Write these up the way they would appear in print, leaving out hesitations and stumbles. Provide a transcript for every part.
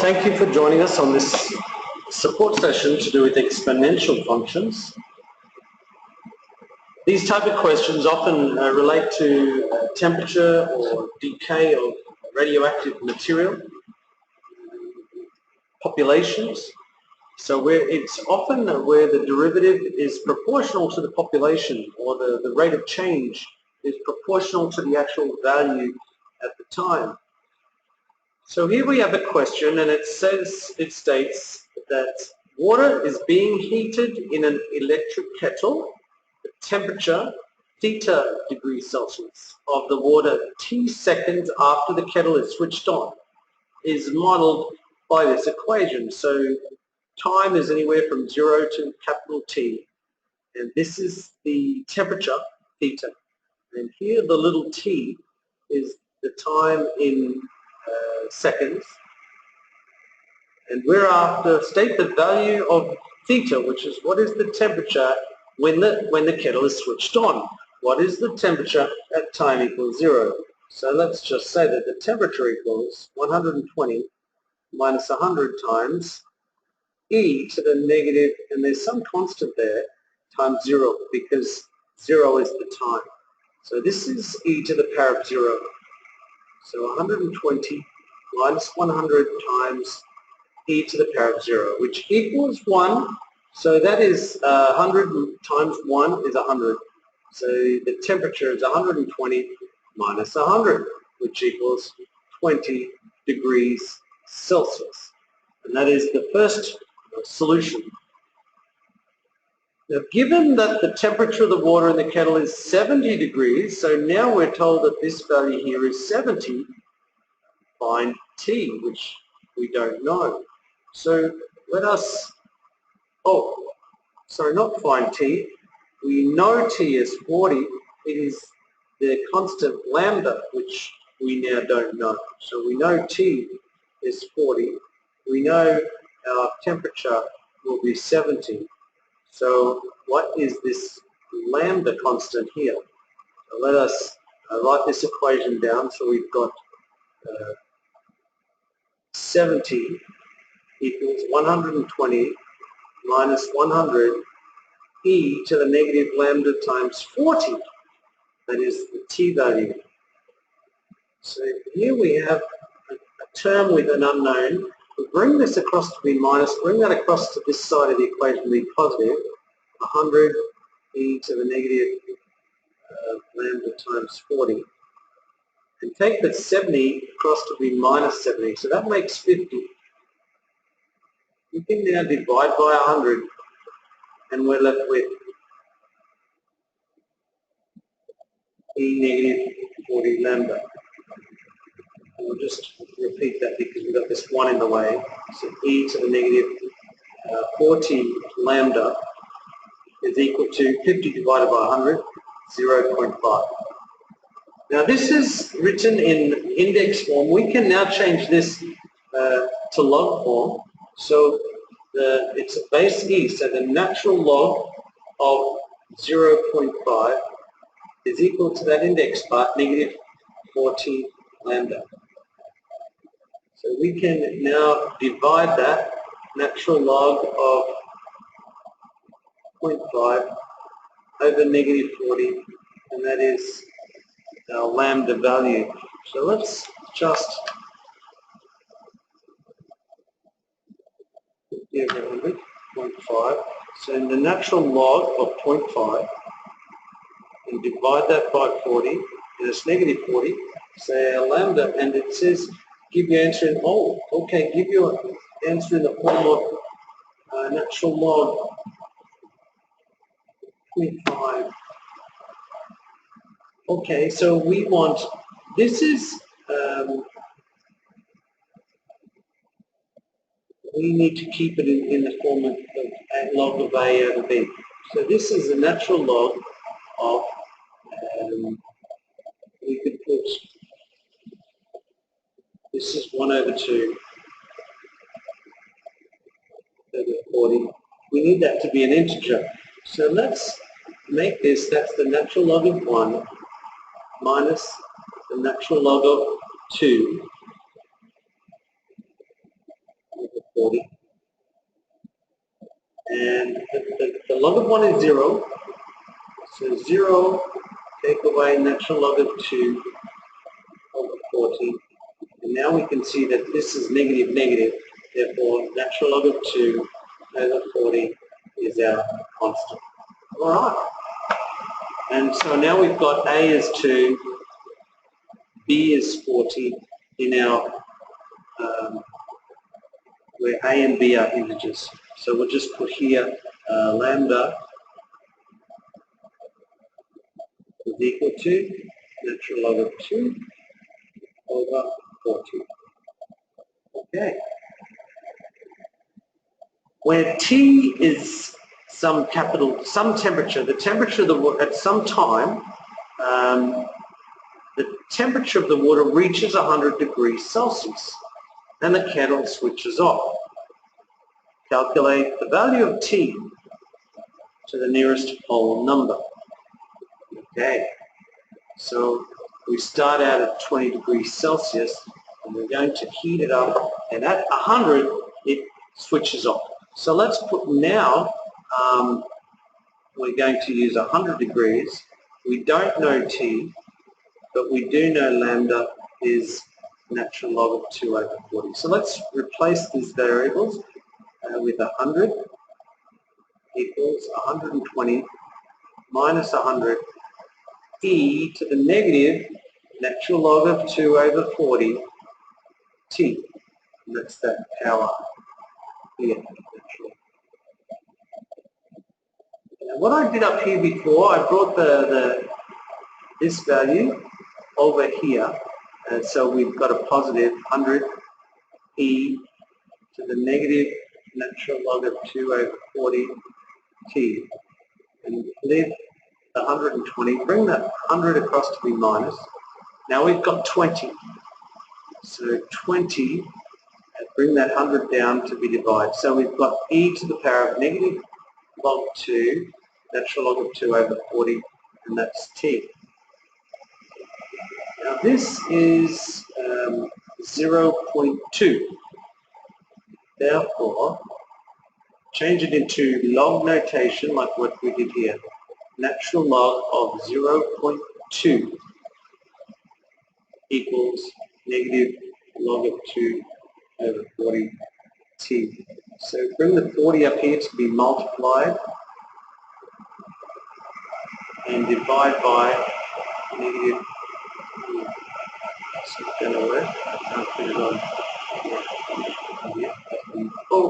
Thank you for joining us on this support session to do with exponential functions. These type of questions often relate to temperature or decay of radioactive material, populations. So it's often where the derivative is proportional to the population, or the rate of change is proportional to the actual value at the time. So here we have a question, and it states that water is being heated in an electric kettle. The temperature, theta degrees Celsius, of the water t seconds after the kettle is switched on is modeled by this equation. So time is anywhere from 0 to capital T, and this is the temperature, theta. And here the little t is the time in seconds, and we're after state the value of theta, which is what is the temperature when the kettle is switched on. What is the temperature at time equals 0? So let's just say that the temperature equals 120 minus 100 times e to the negative, and there's some constant there, times 0, because 0 is the time. So this is e to the power of 0. So 120 minus 100 times e to the power of 0, which equals 1. So that is 100 times 1 is 100. So the temperature is 120 minus 100, which equals 20 degrees Celsius. And that is the first solution. Now, given that the temperature of the water in the kettle is 70 degrees, so now we're told that this value here is 70, find T, which we don't know. So let us, not find T. We know T is 40. It is the constant lambda, which we now don't know. So we know T is 40. We know our temperature will be 70. So what is this lambda constant here? So let us write this equation down. So we've got 70 equals 120 minus 100 e to the negative lambda times 40. That is the t value. So here we have a term with an unknown. We bring this across to be minus, bring that across to this side of the equation to be positive. 100 e to the negative lambda times 40. And take the 70 across to be minus 70. So that makes 50. You can now divide by 100, and we're left with e negative 40 lambda. And we'll just repeat that because we've got this 1 in the way. So e to the negative 40 lambda is equal to 50 divided by 100, 0.5. Now this is written in index form. We can now change this to log form. So it's a base e, so the natural log of 0.5 is equal to that index part, negative 40 lambda. So we can now divide that natural log of 0.5 over negative 40, and that is our lambda value. So let's just put 0.5. So in the natural log of 0.5, and divide that by 40, and it's negative 40. So our lambda, and it says give your answer in, give your answer in the form of natural log 0.5. Okay, so we want, this is, we need to keep it in the form of log of A over B. So this is the natural log of, we could put, this is 1 over 2 over 40. We need that to be an integer. So let's make this, that's the natural log of 1 minus the natural log of 2 40. And the log of 1 is 0. So 0, take away natural log of 2 over 40. And now we can see that this is negative, negative. Therefore, natural log of 2 over 40 is our constant. All right. And so now we've got A is 2, B is 40 in our, where A and B are integers. So we'll just put here lambda is equal to natural log of 2 over 40. Okay. Where T is some temperature, the temperature of the water at some time, the temperature of the water reaches 100 degrees Celsius and the kettle switches off. Calculate the value of T to the nearest whole number. Okay, so we start out at 20 degrees Celsius and we're going to heat it up, and at 100 it switches off. So let's put now, we're going to use 100 degrees. We don't know T, but we do know lambda is natural log of 2 over 40. So let's replace these variables with 100 equals 120 minus 100 e to the negative natural log of 2 over 40 t. And that's that power here. Now what I did up here before, I brought this value over here, and so we've got a positive 100 e to the negative natural log of 2 over 40 t. And leave the 120, bring that 100 across to be minus. Now we've got 20. So 20, and bring that 100 down to be divided. So we've got e to the power of negative log 2, natural log of 2 over 40, and that's t. Now this is 0.2. Therefore, change it into log notation like what we did here. Natural log of 0.2 equals negative log of 2 over 40 t. So bring the 40 up here to be multiplied and divide by negative. It's not going to work. I can't put it on here. Oh,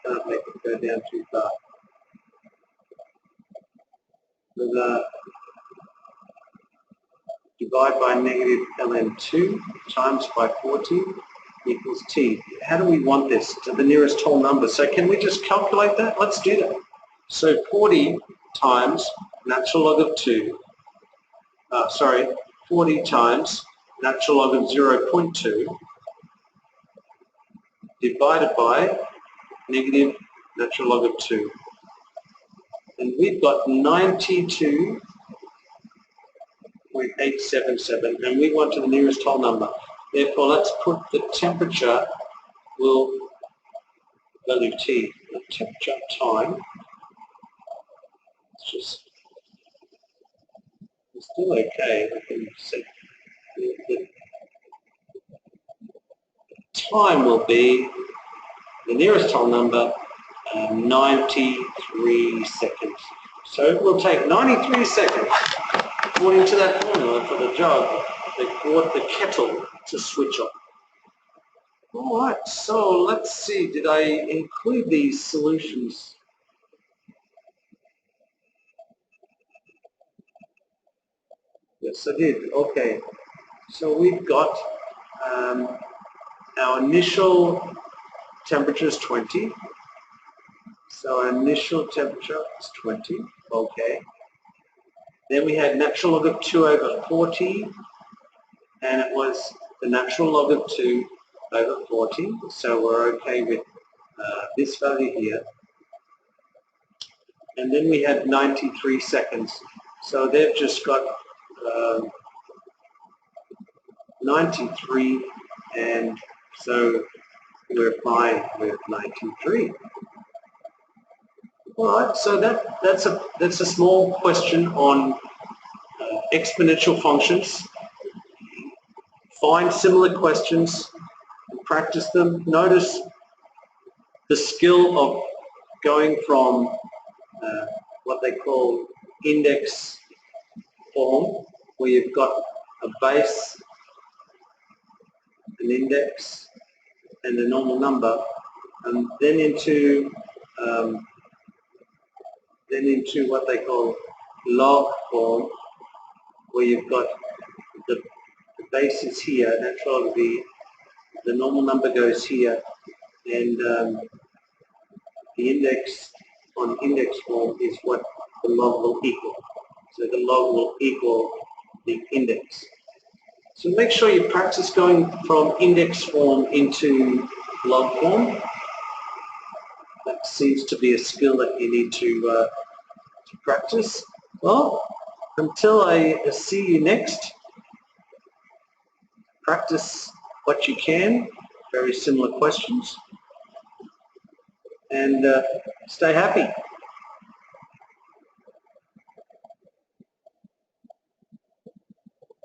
can't make it go down too far. We'll divide by negative ln2 times by 40 equals t. How do we want this? To the nearest whole number. So can we just calculate that? Let's do that. So 40 times natural log of 2, 40 times natural log of 0.2 divided by negative natural log of 2. And we've got 92.877, and we want to the nearest whole number. Therefore, let's put the temperature will value T. The temperature time, it's still okay. I can set the time will be the nearest whole number, 93 seconds. So it will take 93 seconds, according to that formula, for the jug, the kettle to switch on. All right, so let's see, did I include these solutions? Yes, I did. Okay, so we've got our initial temperature is 20. So our initial temperature is 20, okay. Then we had natural log of 2 over 40, and it was the natural log of 2 over 40, so we're okay with this value here. And then we had 93 seconds, so they've just got 93, and so we're fine with 93. All right, so that's a small question on exponential functions. Find similar questions and practice them. Notice the skill of going from what they call index form, where you've got a base, an index, and a normal number, and then into what they call log form, where you've got the base is here, natural log, the normal number goes here, and the index on index form is what the log will equal. So the log will equal the index. So make sure you practice going from index form into log form. That seems to be a skill that you need to practice. Well, until I see you next, practice what you can, very similar questions, and stay happy.